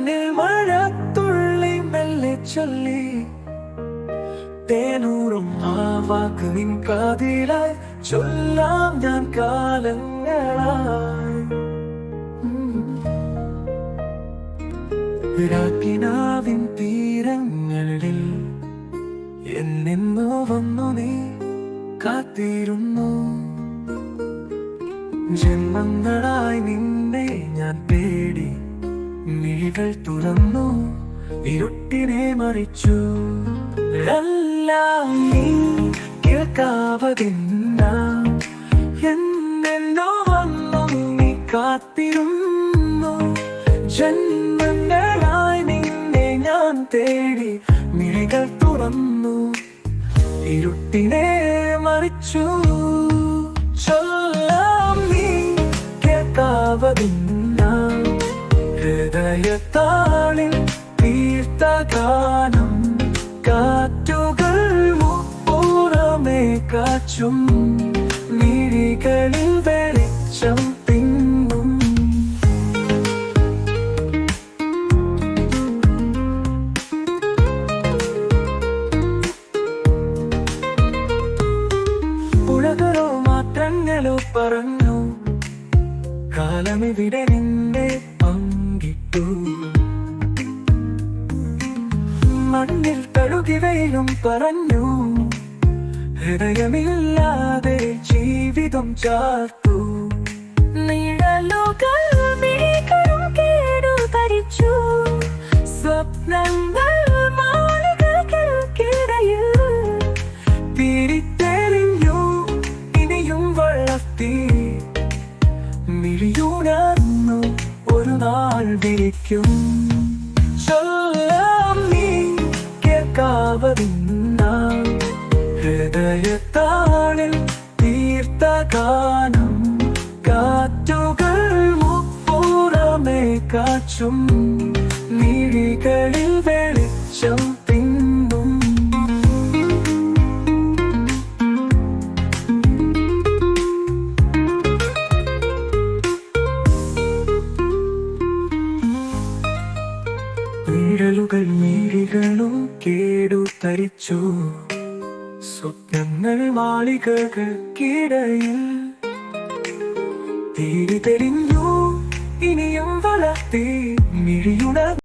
കണ്ണിൽ മഴത്തുള്ളി മെല്ലെ ചൊല്ലി തേനൂറും ആ വാക്ക് നിൻ കാതിലായി ചൊല്ലാം ഞാൻ കാലങ്ങളായി. രാക്കിനാവിൻ തീരങ്ങളിൽ എന്നെന്നോ വന്നു നീ കാത്തിരുന്നു. ജന്മങ്ങളായി നിന്നെ ഞാൻ തേടി മിഴികൾ തുറന്നു ഇരുട്ടിനെ മറിച്ചു. എല്ലാം നീ കേൾക്കാവതില്ല എന്നെന്നോ വന്നു നീ കാത്തിരുന്നു. ജന്മങ്ങളായി നിന്നെ ഞാൻ തേടി മിഴികൾ തുറന്നു ഇരുട്ടിനെ മറിച്ചു. ചൊല്ലാം നീ കേൾക്കാവതില്ല ഹൃദയത്താളിൽ തീർത്ത ഗാനം. കാറ്റുകൾ പുറമേ കാച്ചും മിഴികളിൽ വെളിച്ചം തിങ്ങും. പുഴകളോ മാത്രങ്ങളോ പറഞ്ഞു കാലമിവിടെ നിന്നെ പങ്കിട്ടു. മണ്ണിൽ തഴുകിവയിലും പറഞ്ഞു ഹൃദയമില്ലാതെ ജീവിതം ചാർത്തു. നിഴലുകൾ മിഴികളും കേടുപരിച്ചു. സ്വപ്നങ്ങൾ മാളികൾക്കിടയിൽ തിരിത്തെറിഞ്ഞു. ഇനിയും വളർത്തി മിഴിയുണർന്നു ഒരു നാൾ വിളിക്കും. ചൊല്ലാം നീ കേൾക്കാവതില്ല ഹൃദയത്താളിൽ തീർത്ത ഗാനം. കാറ്റുകൾ പുറമേ കാച്ചും മിഴികളിൽ വെളിച്ചം തിങ്ങും. നിഴലുകൾ മിഴികളും കേടുതരിച്ചു. സ്വപ്നങ്ങൾ മാളികൾക്കിടയിൽ തിരിതെളിഞ്ഞു. ഇനിയും വളർത്തി മിഴിയുണർ